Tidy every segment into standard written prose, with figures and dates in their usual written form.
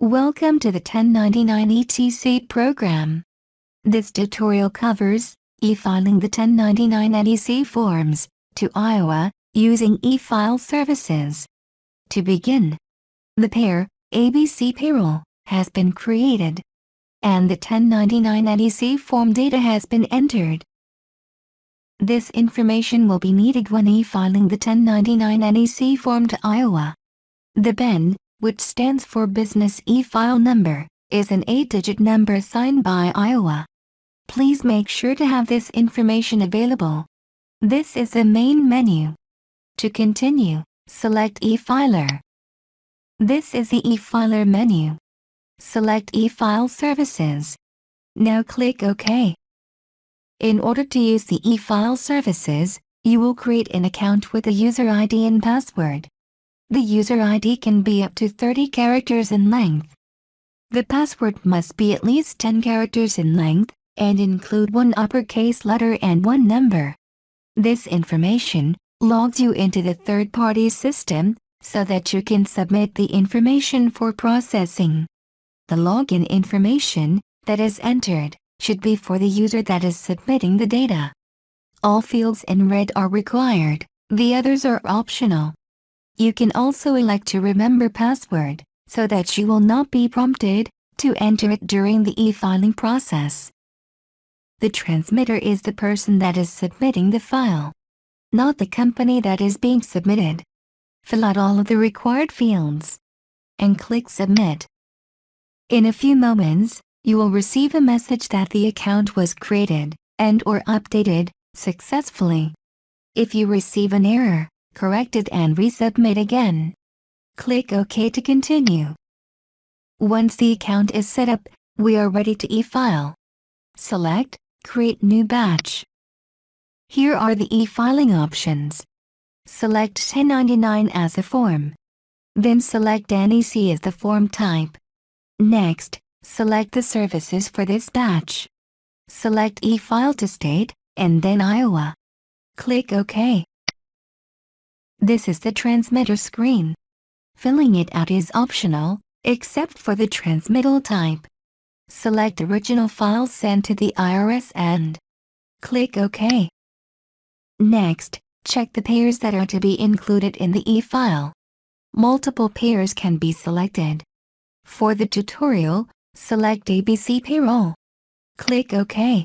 Welcome to the 1099 ETC program. This tutorial covers e-filing the 1099 NEC forms to Iowa using e-file services. To begin, the pair ABC payroll has been created, and the 1099 NEC form data has been entered. This information will be needed when e-filing the 1099 NEC form to Iowa. The BEN, which stands for Business E-File Number, is an 8-digit number assigned by Iowa. Please make sure to have this information available. This is the main menu. To continue, select e-filer. This is the e-filer menu. Select e-file services. Now click OK. In order to use the e-file services, you will create an account with a user ID and password. The user ID can be up to 30 characters in length. The password must be at least 10 characters in length, and include one uppercase letter and one number. This information logs you into the third-party system, so that you can submit the information for processing. The login information that is entered should be for the user that is submitting the data. All fields in red are required, the others are optional. You can also elect to remember password, so that you will not be prompted to enter it during the e-filing process. The transmitter is the person that is submitting the file, not the company that is being submitted. Fill out all of the required fields and click Submit. In a few moments, you will receive a message that the account was created and/or updated successfully. If you receive an error, correct it and resubmit again. Click OK to continue. Once the account is set up, we are ready to e-file. Select Create New Batch. Here are the e-filing options. Select 1099 as a form. Then select NEC as the form type. Next, select the services for this batch. Select e-file to state, and then Iowa. Click OK. This is the transmitter screen. Filling it out is optional, except for the transmittal type. Select Original File Sent to the IRS and click OK. Next, check the pairs that are to be included in the e-file. Multiple pairs can be selected. For the tutorial, select ABC Payroll. Click OK.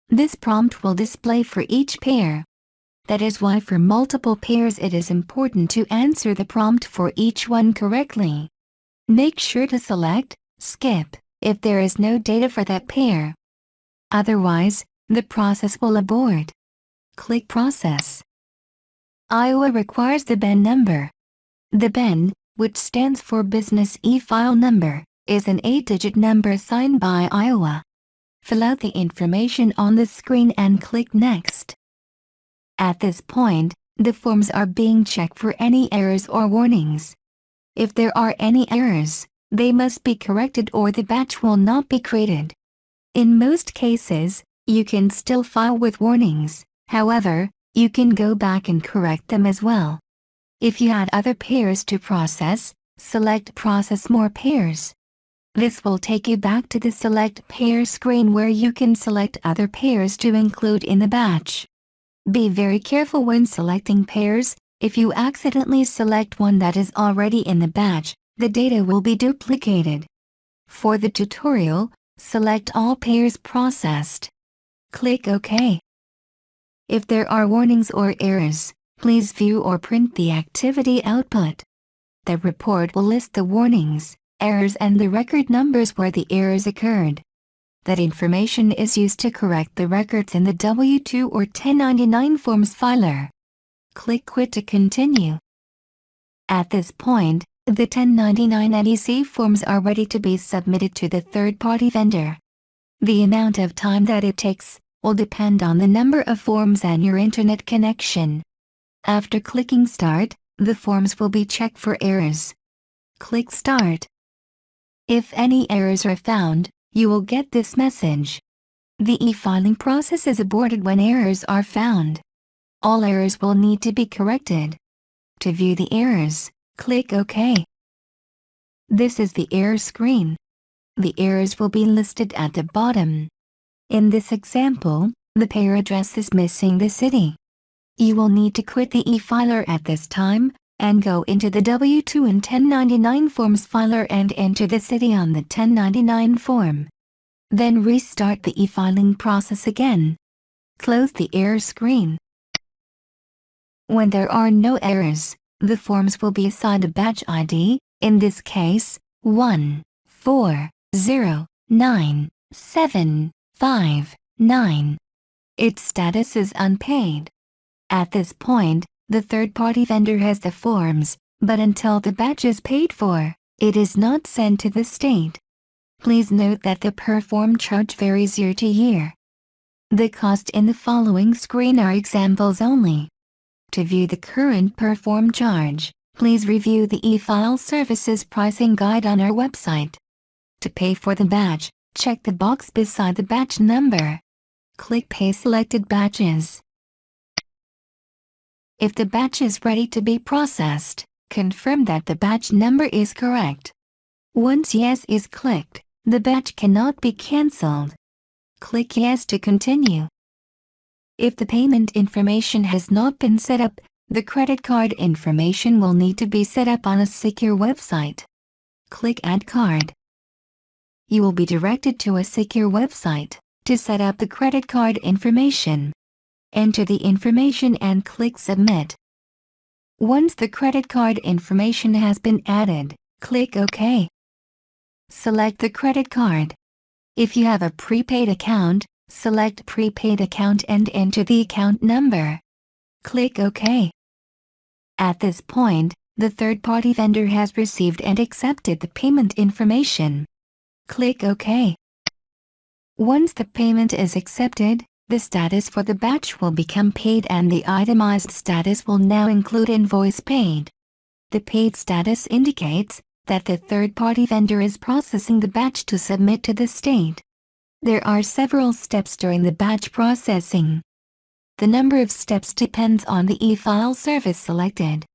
This prompt will display for each pair. That is why for multiple pairs it is important to answer the prompt for each one correctly. Make sure to select Skip if there is no data for that pair. Otherwise, the process will abort. Click Process. Iowa requires the BEN number. The BEN, which stands for Business E-File Number, is an 8-digit number assigned by Iowa. Fill out the information on the screen and click Next. At this point, the forms are being checked for any errors or warnings. If there are any errors, they must be corrected or the batch will not be created. In most cases, you can still file with warnings, however, you can go back and correct them as well. If you had other pairs to process, select Process More Pairs. This will take you back to the Select Pair screen where you can select other pairs to include in the batch. Be very careful when selecting pairs. If you accidentally select one that is already in the batch, the data will be duplicated. For the tutorial, select All Pairs Processed. Click OK. If there are warnings or errors, please view or print the activity output. The report will list the warnings, errors and the record numbers where the errors occurred. That information is used to correct the records in the W-2 or 1099 forms filer. Click Quit to continue. At this point, the 1099 NEC forms are ready to be submitted to the third-party vendor. The amount of time that it takes will depend on the number of forms and your internet connection. After clicking Start, the forms will be checked for errors. Click Start. If any errors are found, you will get this message. The e-filing process is aborted when errors are found. All errors will need to be corrected. To view the errors, click OK. This is the error screen. The errors will be listed at the bottom. In this example, the payer address is missing the city. You will need to quit the e-filer at this time, and go into the W-2 and 1099 forms filer and enter the city on the 1099 form. Then restart the e-filing process again. Close the error screen. When there are no errors, the forms will be assigned a batch ID, in this case, 1409759. Its status is unpaid. At this point, the third-party vendor has the forms, but until the batch is paid for, it is not sent to the state. Please note that the per form charge varies year to year. The cost in the following screen are examples only. To view the current per form charge, please review the e-file services pricing guide on our website. To pay for the batch, check the box beside the batch number. Click Pay selected batches. If the batch is ready to be processed, confirm that the batch number is correct. Once Yes is clicked, the batch cannot be cancelled. Click Yes to continue. If the payment information has not been set up, the credit card information will need to be set up on a secure website. Click Add Card. You will be directed to a secure website to set up the credit card information. Enter the information and click Submit. Once the credit card information has been added, click OK. Select the credit card. If you have a prepaid account, select Prepaid Account and enter the account number. Click OK. At this point, the third-party vendor has received and accepted the payment information. Click OK. Once the payment is accepted, the status for the batch will become paid and the itemized status will now include invoice paid. The paid status indicates that the third-party vendor is processing the batch to submit to the state. There are several steps during the batch processing. The number of steps depends on the e-file service selected.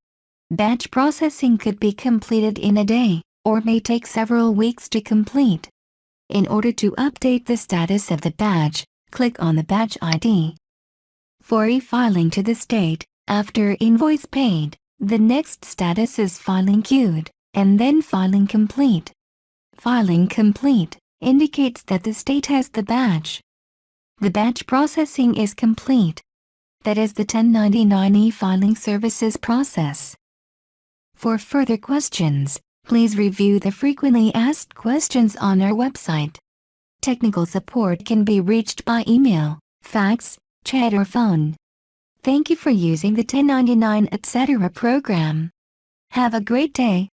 Batch processing could be completed in a day, or may take several weeks to complete. In order to update the status of the batch, click on the batch ID. For e-filing to the state, after invoice paid, the next status is filing queued, and then filing complete. Filing complete indicates that the state has the batch. The batch processing is complete. That is the 1099 e-filing services process. For further questions, please review the frequently asked questions on our website. Technical support can be reached by email, fax, chat or phone. Thank you for using the 1099 etc. program. Have a great day.